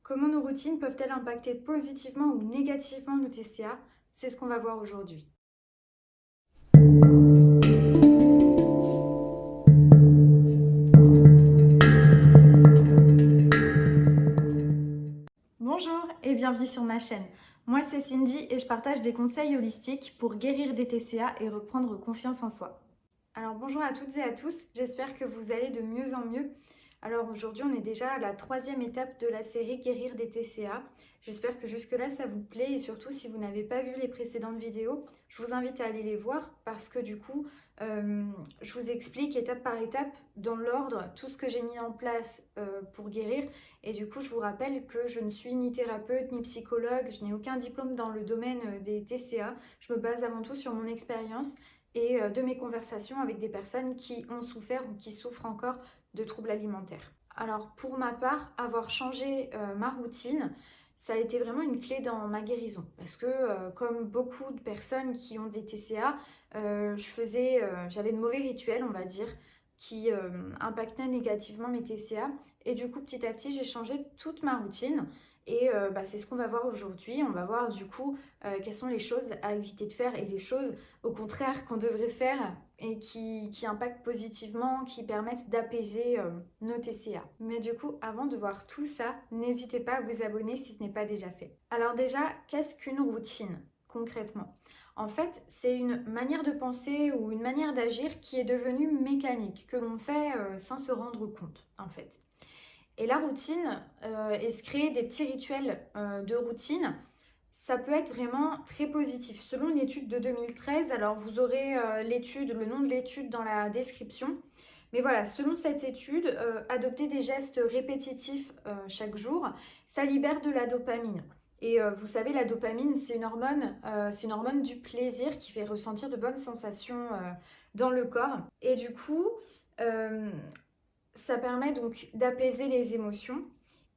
Comment nos routines peuvent-elles impacter positivement ou négativement nos TCA? C'est ce qu'on va voir aujourd'hui. Bonjour et bienvenue sur ma chaîne. Moi c'est Cindy et je partage des conseils holistiques pour guérir des TCA et reprendre confiance en soi. Alors bonjour à toutes et à tous, j'espère que vous allez de mieux en mieux. Alors aujourd'hui on est déjà à la troisième étape de la série Guérir des TCA. J'espère que jusque-là ça vous plaît et surtout si vous n'avez pas vu les précédentes vidéos, je vous invite à aller les voir parce que du coup je vous explique étape par étape dans l'ordre tout ce que j'ai mis en place pour guérir. Et du coup je vous rappelle que je ne suis ni thérapeute ni psychologue, je n'ai aucun diplôme dans le domaine des TCA. Je me base avant tout sur mon expérience et de mes conversations avec des personnes qui ont souffert ou qui souffrent encore de troubles alimentaires. Alors pour ma part, avoir changé ma routine, ça a été vraiment une clé dans ma guérison parce que comme beaucoup de personnes qui ont des TCA, j'avais de mauvais rituels, on va dire, qui impactaient négativement mes TCA. Et du coup, petit à petit, j'ai changé toute ma routine. Et c'est ce qu'on va voir aujourd'hui. On va voir du coup quelles sont les choses à éviter de faire et les choses au contraire qu'on devrait faire et qui impactent positivement, qui permettent d'apaiser nos TCA. Mais du coup, avant de voir tout ça, n'hésitez pas à vous abonner si ce n'est pas déjà fait. Alors déjà, qu'est-ce qu'une routine concrètement? En fait, c'est une manière de penser ou une manière d'agir qui est devenue mécanique, que l'on fait sans se rendre compte en fait. Et la routine, et se créer des petits rituels de routine, ça peut être vraiment très positif. Selon une étude de 2013, alors vous aurez le nom de l'étude dans la description. Mais voilà, selon cette étude, adopter des gestes répétitifs chaque jour, ça libère de la dopamine. Et vous savez, la dopamine, c'est une hormone du plaisir qui fait ressentir de bonnes sensations dans le corps. Et du coup, euh, ça permet donc d'apaiser les émotions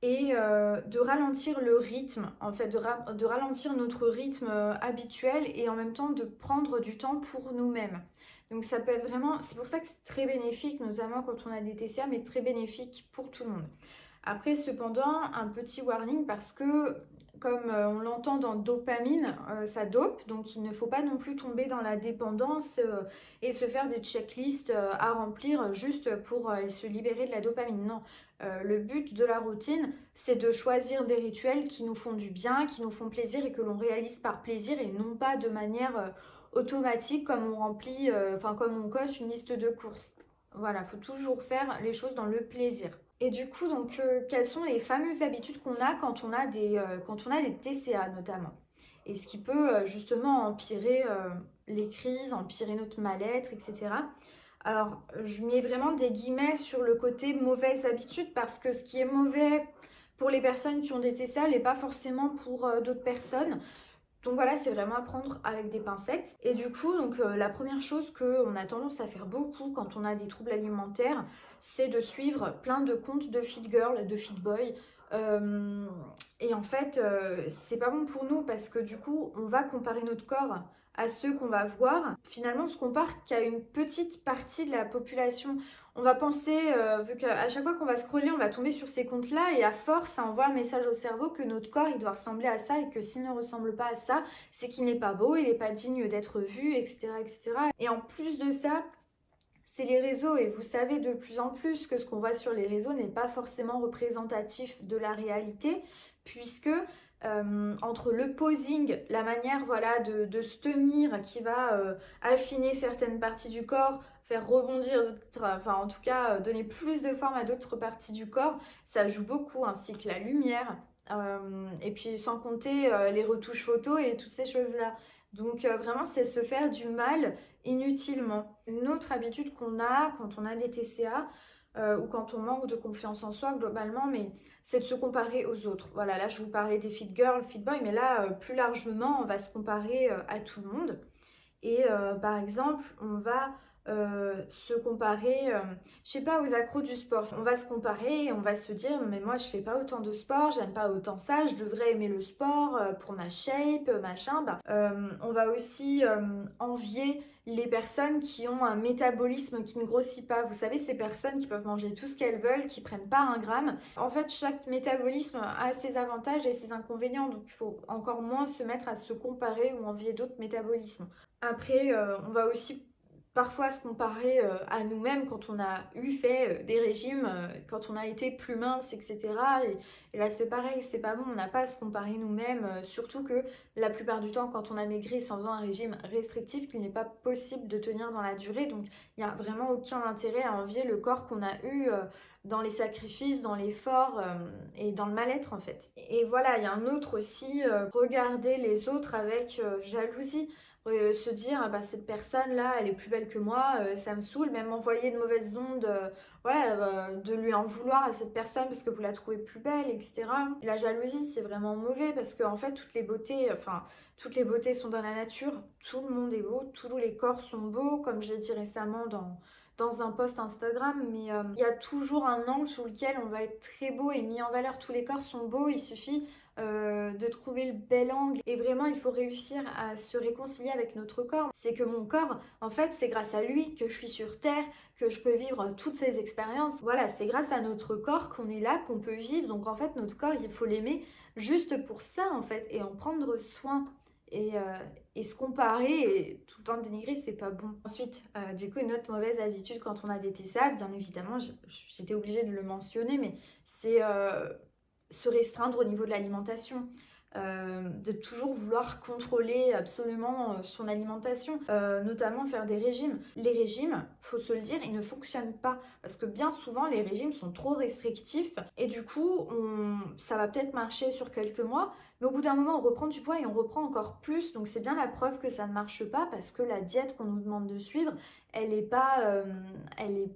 et de ralentir le rythme, en fait, de ralentir notre rythme habituel et en même temps de prendre du temps pour nous-mêmes. Donc ça peut être vraiment, c'est pour ça que c'est très bénéfique, notamment quand on a des TCA, mais très bénéfique pour tout le monde. Après, cependant, un petit warning parce que, comme on l'entend dans dopamine, ça dope, donc il ne faut pas non plus tomber dans la dépendance et se faire des checklists à remplir juste pour se libérer de la dopamine. Non, le but de la routine, c'est de choisir des rituels qui nous font du bien, qui nous font plaisir et que l'on réalise par plaisir et non pas de manière automatique comme on remplit, comme on coche une liste de courses. Voilà, il faut toujours faire les choses dans le plaisir. Et du coup, donc, quelles sont les fameuses habitudes qu'on a quand on a des TCA notamment? Et ce qui peut justement empirer les crises, empirer notre mal-être, etc. Alors, je mets vraiment des guillemets sur le côté mauvaise habitude parce que ce qui est mauvais pour les personnes qui ont des TCA n'est pas forcément pour d'autres personnes. Donc voilà, c'est vraiment à prendre avec des pincettes. Et du coup, donc la première chose qu'on a tendance à faire beaucoup quand on a des troubles alimentaires, c'est de suivre plein de comptes de fit girl, de fit boy. Euh, et en fait, c'est pas bon pour nous parce que du coup, on va comparer notre corps à ceux qu'on va voir. Finalement, on se compare qu'à une petite partie de la population. On va penser, vu qu'à chaque fois qu'on va scroller, on va tomber sur ces comptes-là et à force, ça envoie un message au cerveau que notre corps, il doit ressembler à ça et que s'il ne ressemble pas à ça, c'est qu'il n'est pas beau, il n'est pas digne d'être vu, etc., etc. Et en plus de ça, c'est les réseaux et vous savez de plus en plus que ce qu'on voit sur les réseaux n'est pas forcément représentatif de la réalité puisque entre le posing, la manière voilà, de se tenir qui va affiner certaines parties du corps, faire rebondir, enfin en tout cas donner plus de forme à d'autres parties du corps, ça joue beaucoup, ainsi que la lumière. Et puis sans compter les retouches photos et toutes ces choses-là. Donc vraiment, c'est se faire du mal inutilement. Une autre habitude qu'on a quand on a des TCA ou quand on manque de confiance en soi globalement, mais c'est de se comparer aux autres. Voilà, là je vous parlais des fit girls, fit boys, mais là plus largement, on va se comparer à tout le monde. Et par exemple, on va se comparer, je sais pas, aux accros du sport. On va se comparer et on va se dire, mais moi je fais pas autant de sport, j'aime pas autant ça, je devrais aimer le sport pour ma shape, machin. On va aussi envier les personnes qui ont un métabolisme qui ne grossit pas. Vous savez, ces personnes qui peuvent manger tout ce qu'elles veulent, qui prennent pas un gramme. En fait, chaque métabolisme a ses avantages et ses inconvénients, donc il faut encore moins se mettre à se comparer ou envier d'autres métabolismes. Après, on va aussi parfois se comparer à nous-mêmes quand on a fait des régimes, quand on a été plus mince, etc. Et là, c'est pareil, c'est pas bon, on n'a pas à se comparer nous-mêmes, surtout que la plupart du temps, quand on a maigri sans faisant un régime restrictif, qu'il n'est pas possible de tenir dans la durée. Donc, il n'y a vraiment aucun intérêt à envier le corps qu'on a eu dans les sacrifices, dans l'effort et dans le mal-être en fait. Et voilà, il y a un autre aussi, regarder les autres avec jalousie. Se dire ah bah cette personne là elle est plus belle que moi, ça me saoule, même envoyer de mauvaises ondes, voilà, de lui en vouloir à cette personne parce que vous la trouvez plus belle, etc. Et la jalousie c'est vraiment mauvais parce qu'en fait toutes les beautés sont dans la nature, tout le monde est beau, tous les corps sont beaux, comme j'ai dit récemment dans un post Instagram, mais il y a toujours un angle sous lequel on va être très beau et mis en valeur. Tous les corps sont beaux, il suffit de trouver le bel angle. Et vraiment, il faut réussir à se réconcilier avec notre corps. C'est que mon corps, en fait, c'est grâce à lui que je suis sur Terre, que je peux vivre toutes ces expériences. Voilà, c'est grâce à notre corps qu'on est là, qu'on peut vivre. Donc en fait, notre corps, il faut l'aimer juste pour ça, en fait, et en prendre soin. Et se comparer et tout le temps dénigrer, c'est pas bon. Ensuite, du coup, une autre mauvaise habitude quand on a des TCA, bien évidemment, j'étais obligée de le mentionner, mais c'est se restreindre au niveau de l'alimentation. De toujours vouloir contrôler absolument son alimentation, notamment faire des régimes. Les régimes, faut se le dire, ils ne fonctionnent pas parce que bien souvent les régimes sont trop restrictifs et du coup ça va peut-être marcher sur quelques mois, mais au bout d'un moment on reprend du poids et on reprend encore plus, donc c'est bien la preuve que ça ne marche pas parce que la diète qu'on nous demande de suivre, elle n'est pas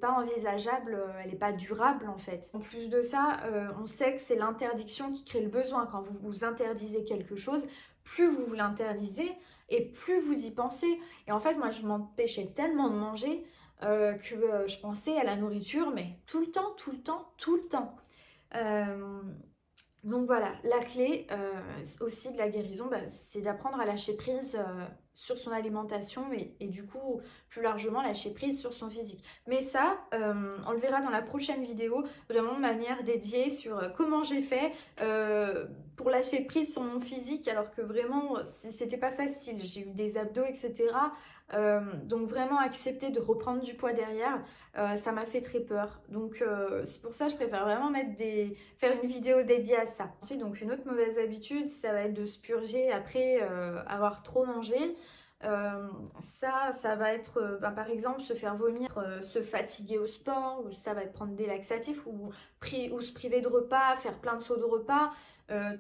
envisageable, elle n'est pas durable en fait. En plus de ça, on sait que c'est l'interdiction qui crée le besoin. Quand vous vous interdisez quelque chose, plus vous vous l'interdisez et plus vous y pensez. Et en fait, moi, je m'empêchais tellement de manger que je pensais à la nourriture, mais tout le temps, tout le temps, tout le temps. Euh, donc voilà, la clé aussi de la guérison, bah, c'est d'apprendre à lâcher prise sur son alimentation et du coup, plus largement, lâcher prise sur son physique. Mais ça, on le verra dans la prochaine vidéo, vraiment de manière dédiée sur comment j'ai fait pour lâcher prise sur mon physique, alors que vraiment, c'était pas facile. J'ai eu des abdos, etc. Donc vraiment accepter de reprendre du poids derrière, ça m'a fait très peur. Donc c'est pour ça que je préfère vraiment faire une vidéo dédiée à ça. Ensuite, donc une autre mauvaise habitude, ça va être de se purger après avoir trop mangé. Ça va être par exemple se faire vomir, se fatiguer au sport, ou ça va être prendre des laxatifs, ou se priver de repas, faire plein de sauts de repas.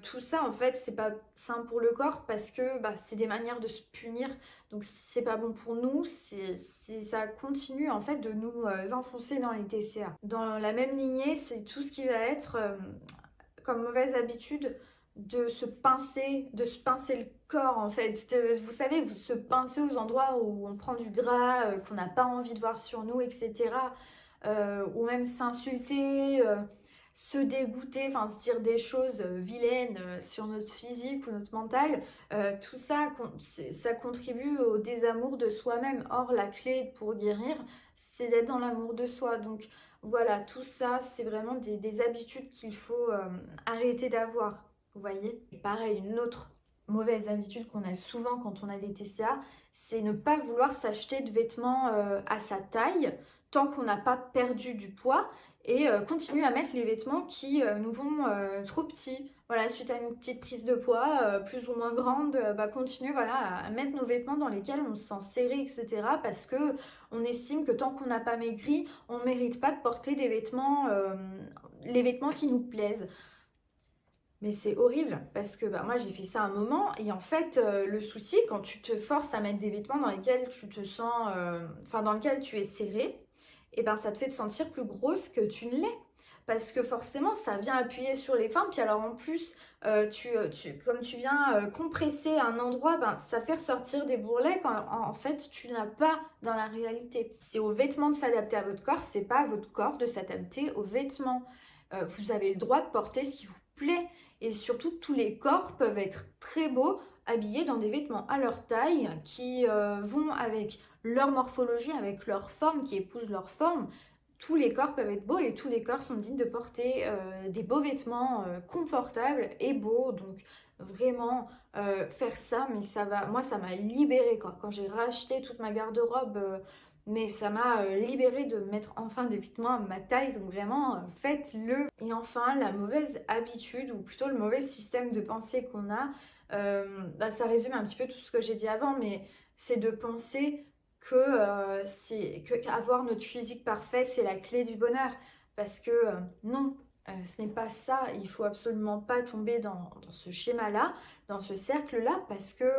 Tout ça en fait c'est pas sain pour le corps parce que c'est des manières de se punir, donc c'est pas bon pour nous, ça continue en fait de nous enfoncer dans les TCA. Dans la même lignée, c'est tout ce qui va être comme mauvaise habitude de se pincer le corps en fait. Vous savez, vous se pincer aux endroits où on prend du gras, qu'on n'a pas envie de voir sur nous, etc. Ou même s'insulter, se dégoûter, enfin se dire des choses vilaines sur notre physique ou notre mental. Tout ça, ça contribue au désamour de soi-même. Or, la clé pour guérir, c'est d'être dans l'amour de soi. Donc, voilà, tout ça, c'est vraiment des habitudes qu'il faut arrêter d'avoir, vous voyez. Et pareil, une autre mauvaise habitude qu'on a souvent quand on a des TCA, c'est ne pas vouloir s'acheter de vêtements à sa taille tant qu'on n'a pas perdu du poids et continuer à mettre les vêtements qui nous vont trop petits. Voilà, suite à une petite prise de poids, plus ou moins grande, continuer voilà, à mettre nos vêtements dans lesquels on se sent serré, etc. Parce que on estime que tant qu'on n'a pas maigri, on ne mérite pas de porter les vêtements qui nous plaisent. Mais c'est horrible parce que moi j'ai fait ça un moment et en fait le souci quand tu te forces à mettre des vêtements dans lesquels tu te sens, dans lesquels tu es serré, et ben ça te fait te sentir plus grosse que tu ne l'es. Parce que forcément ça vient appuyer sur les formes, puis alors en plus comme tu viens compresser un endroit, ben, ça fait ressortir des bourrelets quand en fait tu n'as pas dans la réalité. C'est aux vêtements de s'adapter à votre corps, c'est pas à votre corps de s'adapter aux vêtements. Vous avez le droit de porter ce qui vous plaît. Et surtout, tous les corps peuvent être très beaux habillés dans des vêtements à leur taille qui vont avec leur morphologie, avec leur forme, qui épousent leur forme. Tous les corps peuvent être beaux et tous les corps sont dignes de porter des beaux vêtements confortables et beaux. Donc vraiment faire ça, mais moi ça m'a libérée quand j'ai racheté toute ma garde-robe. Mais ça m'a libérée de mettre enfin des vêtements à ma taille, donc vraiment faites-le. Et enfin, la mauvaise habitude, ou plutôt le mauvais système de pensée qu'on a, ça résume un petit peu tout ce que j'ai dit avant, mais c'est de penser qu'avoir notre physique parfait, c'est la clé du bonheur. Parce que non, ce n'est pas ça. Il faut absolument pas tomber dans ce schéma-là, dans ce cercle-là, parce que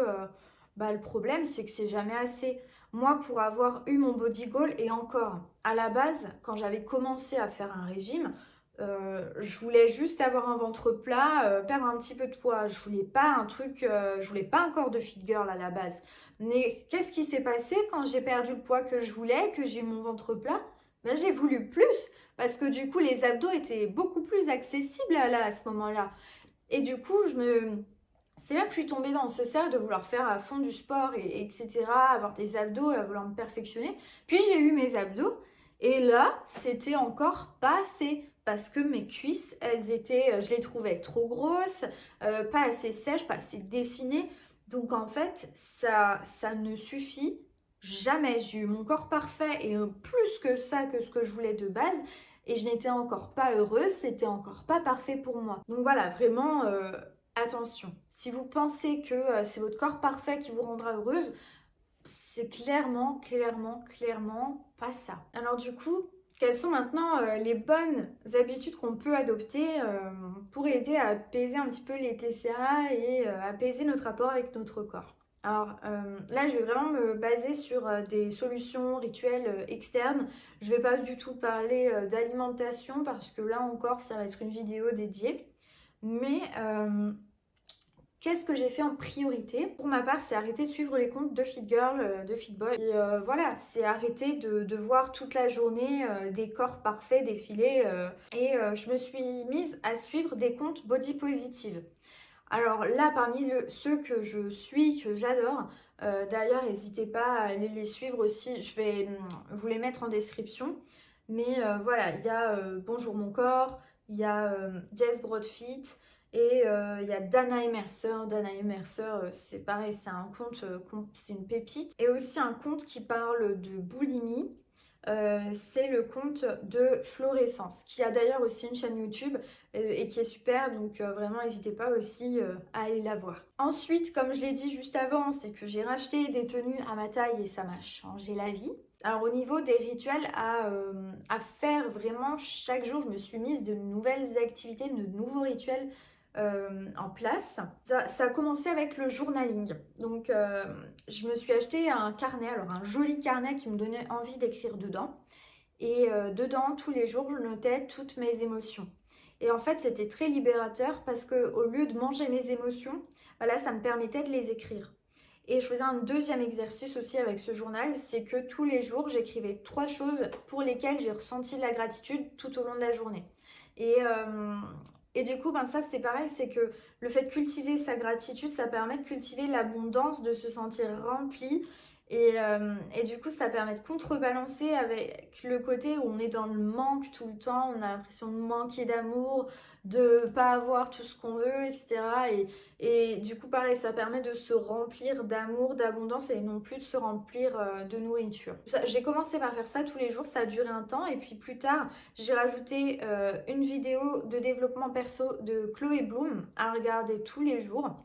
le problème, c'est que c'est jamais assez. Moi, pour avoir eu mon body goal, et encore, à la base, quand j'avais commencé à faire un régime, je voulais juste avoir un ventre plat, perdre un petit peu de poids. Je voulais pas je voulais pas un corps de fit girl à la base. Mais qu'est-ce qui s'est passé quand j'ai perdu le poids que je voulais, que j'ai eu mon ventre plat? Ben, j'ai voulu plus, parce que du coup, les abdos étaient beaucoup plus accessibles à ce moment-là. Et du coup, c'est là que je suis tombée dans ce cercle de vouloir faire à fond du sport, etc., avoir des abdos, à vouloir me perfectionner. Puis j'ai eu mes abdos, et là, c'était encore pas assez. Parce que mes cuisses, je les trouvais trop grosses, pas assez sèches, pas assez dessinées. Donc en fait, ça ne suffit jamais. J'ai eu mon corps parfait et plus que ça, que ce que je voulais de base. Et je n'étais encore pas heureuse, c'était encore pas parfait pour moi. Donc voilà, vraiment, attention. Si vous pensez que c'est votre corps parfait qui vous rendra heureuse, c'est clairement, clairement, clairement pas ça. Alors du coup, quelles sont maintenant les bonnes habitudes qu'on peut adopter pour aider à apaiser un petit peu les TCA et apaiser notre rapport avec notre corps? Alors là, je vais vraiment me baser sur des solutions rituelles externes. Je ne vais pas du tout parler d'alimentation parce que là encore, ça va être une vidéo dédiée. Mais qu'est-ce que j'ai fait en priorité? Pour ma part, c'est arrêter de suivre les comptes de Fit Girl, de Fit Boy. Et voilà, c'est arrêter de voir toute la journée des corps parfaits défiler. Je me suis mise à suivre des comptes body positive. Alors là, parmi ceux que je suis, que j'adore, d'ailleurs, n'hésitez pas à aller les suivre aussi. Je vais vous les mettre en description. Mais voilà, il y a Bonjour mon corps, il y a Jess Broadfit et il y a Dana Emercer. Dana Emercer, c'est pareil, c'est un compte, c'est une pépite. Et aussi un compte qui parle de boulimie. C'est le compte de Florescence, qui a d'ailleurs aussi une chaîne YouTube et qui est super, donc vraiment n'hésitez pas aussi à aller la voir. Ensuite, comme je l'ai dit juste avant, c'est que j'ai racheté des tenues à ma taille et ça m'a changé la vie. Alors au niveau des rituels à faire vraiment chaque jour, je me suis mise de nouvelles activités, de nouveaux rituels en place. Ça a commencé avec le journaling. Donc je me suis acheté un carnet, alors un joli carnet qui me donnait envie d'écrire dedans. Et dedans, tous les jours, je notais toutes mes émotions. Et en fait, c'était très libérateur parce que au lieu de manger mes émotions, voilà, ça me permettait de les écrire. Et je faisais un deuxième exercice aussi avec ce journal, c'est que tous les jours, j'écrivais 3 choses pour lesquelles j'ai ressenti de la gratitude tout au long de la journée. Et, euh, et du coup, ça c'est pareil, c'est que le fait de cultiver sa gratitude, ça permet de cultiver l'abondance, de se sentir rempli. Et du coup, ça permet de contrebalancer avec le côté où on est dans le manque tout le temps, on a l'impression de manquer d'amour, de pas avoir tout ce qu'on veut, etc. Et du coup, pareil, ça permet de se remplir d'amour, d'abondance et non plus de se remplir de nourriture. J'ai commencé par faire ça tous les jours, ça a duré un temps. Et puis plus tard, j'ai rajouté une vidéo de développement perso de Chloé Bloom à regarder tous les jours.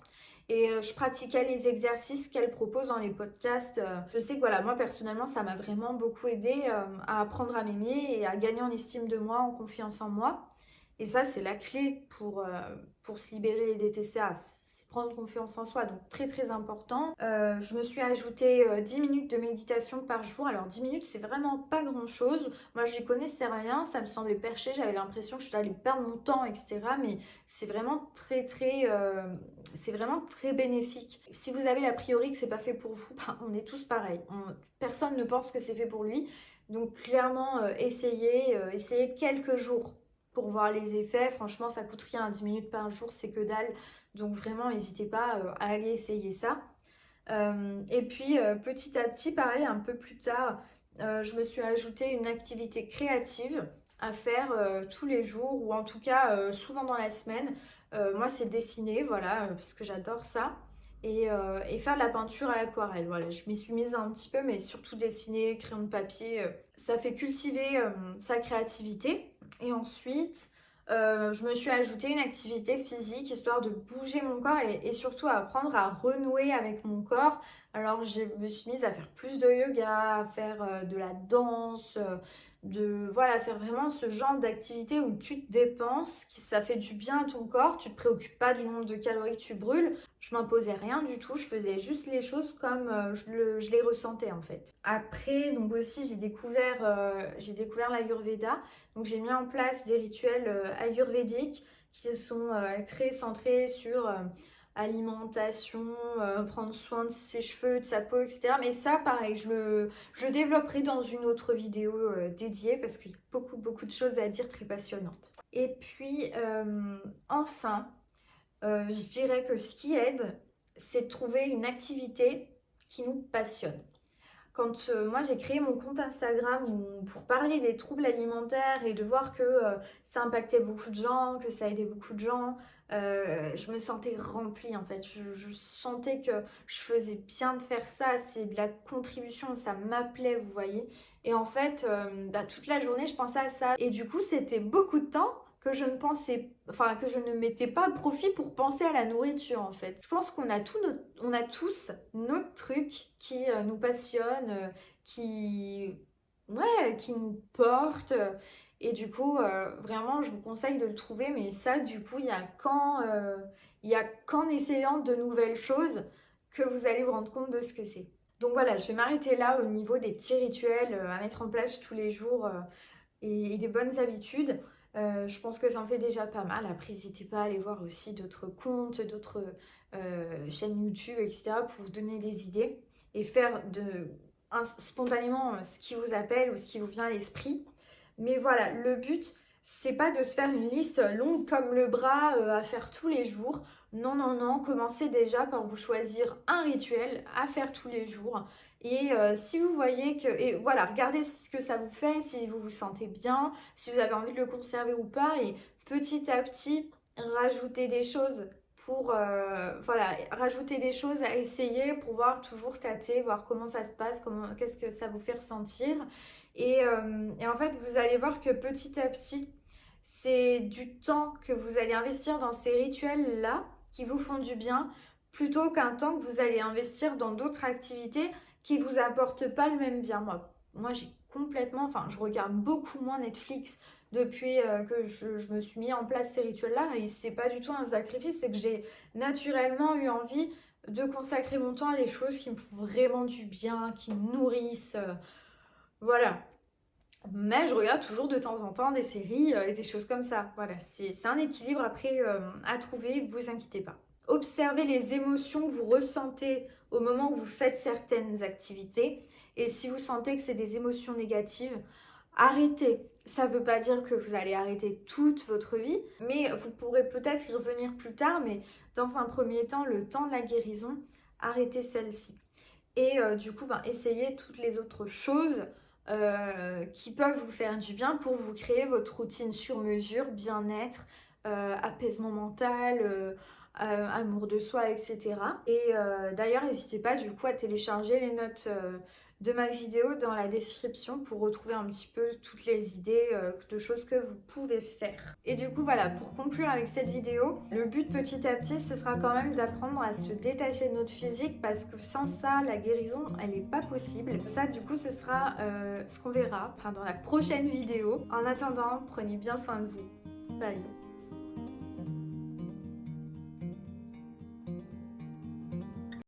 Et je pratiquais les exercices qu'elle propose dans les podcasts. Je sais que voilà, moi personnellement, ça m'a vraiment beaucoup aidé à apprendre à m'aimer et à gagner en estime de moi, en confiance en moi. Et ça, c'est la clé pour se libérer des TCA. C'est prendre confiance en soi, donc très très important. Je me suis ajouté 10 minutes de méditation par jour. Alors 10 minutes, c'est vraiment pas grand chose. Moi, je n'y connaissais rien, ça me semblait perché, j'avais l'impression que je allais perdre mon temps, etc. Mais c'est vraiment c'est vraiment très bénéfique. Si vous avez l'a priori que c'est pas fait pour vous, on est tous pareils. Personne ne pense que c'est fait pour lui. Donc clairement, essayez quelques jours. pour voir les effets. Franchement, ça coûte rien, 10 minutes par jour, c'est que dalle. Donc vraiment, n'hésitez pas à aller essayer ça. Et puis petit à petit, pareil, un peu plus tard, je me suis ajouté une activité créative à faire tous les jours ou en tout cas souvent dans la semaine. Moi, c'est dessiner, voilà, parce que j'adore ça. Et faire de la peinture à l'aquarelle. Voilà, je m'y suis mise un petit peu, mais surtout dessiner, crayon de papier, ça fait cultiver sa créativité. Et ensuite, je me suis ajouté une activité physique histoire de bouger mon corps et surtout apprendre à renouer avec mon corps. Alors, je me suis mise à faire plus de yoga, à faire de la danse, voilà, faire vraiment ce genre d'activité où tu te dépenses, ça fait du bien à ton corps, tu te préoccupes pas du nombre de calories que tu brûles. Je m'imposais rien du tout, je faisais juste les choses comme je les ressentais en fait. Après, donc aussi, j'ai découvert l'Ayurveda. Donc j'ai mis en place des rituels ayurvédiques qui sont très centrés sur alimentation, prendre soin de ses cheveux, de sa peau, etc. Mais ça, pareil, je développerai dans une autre vidéo dédiée parce qu'il y a beaucoup de choses à dire très passionnantes. Et puis, enfin, je dirais que ce qui aide, c'est de trouver une activité qui nous passionne. Quand moi j'ai créé mon compte Instagram pour parler des troubles alimentaires et de voir que ça impactait beaucoup de gens, que ça aidait beaucoup de gens, je me sentais remplie en fait. Je sentais que je faisais bien de faire ça, c'est de la contribution, ça m'appelait, vous voyez. Et en fait, toute la journée je pensais à ça. Et du coup, c'était beaucoup de temps que je ne pensais, enfin que je ne mettais pas à profit pour penser à la nourriture en fait. Je pense qu'on a on a tous notre truc qui nous passionne, qui nous porte. Et du coup, vraiment, je vous conseille de le trouver. Mais ça, du coup, il y a qu'en essayant de nouvelles choses que vous allez vous rendre compte de ce que c'est. Donc voilà, je vais m'arrêter là au niveau des petits rituels à mettre en place tous les jours et des bonnes habitudes. Je pense que ça en fait déjà pas mal. Après, n'hésitez pas à aller voir aussi d'autres comptes, d'autres chaînes YouTube, etc. pour vous donner des idées et faire spontanément ce qui vous appelle ou ce qui vous vient à l'esprit. Mais voilà, le but, c'est pas de se faire une liste longue comme le bras à faire tous les jours. Non, non, non, commencez déjà par vous choisir un rituel à faire tous les jours. Et si vous voyez que... Et voilà, regardez ce que ça vous fait, si vous vous sentez bien, si vous avez envie de le conserver ou pas. Et petit à petit, rajouter des choses voilà, rajouter des choses à essayer pour voir, toujours tâter, voir comment ça se passe, qu'est-ce que ça vous fait ressentir. Et en fait, vous allez voir que petit à petit, c'est du temps que vous allez investir dans ces rituels-là qui vous font du bien, plutôt qu'un temps que vous allez investir dans d'autres activités qui vous apportent pas le même bien. Moi j'ai complètement, enfin, je regarde beaucoup moins Netflix depuis que je me suis mis en place ces rituels-là, et c'est pas du tout un sacrifice, c'est que j'ai naturellement eu envie de consacrer mon temps à des choses qui me font vraiment du bien, qui me nourrissent. Voilà. Mais je regarde toujours de temps en temps des séries et des choses comme ça. Voilà, c'est un équilibre après à trouver, vous inquiétez pas. Observez les émotions que vous ressentez au moment où vous faites certaines activités. Et si vous sentez que c'est des émotions négatives, arrêtez. Ça ne veut pas dire que vous allez arrêter toute votre vie, mais vous pourrez peut-être y revenir plus tard. Mais dans un premier temps, le temps de la guérison, arrêtez celle-ci. Et du coup, essayez toutes les autres choses qui peuvent vous faire du bien pour vous créer votre routine sur mesure, bien-être, apaisement mental, amour de soi, etc. Et d'ailleurs, n'hésitez pas du coup à télécharger les notes de ma vidéo dans la description pour retrouver un petit peu toutes les idées de choses que vous pouvez faire. Et du coup, voilà, pour conclure avec cette vidéo, le but petit à petit, ce sera quand même d'apprendre à se détacher de notre physique, parce que sans ça, la guérison, elle n'est pas possible. Ça, du coup, ce sera ce qu'on verra dans la prochaine vidéo. En attendant, prenez bien soin de vous. Bye.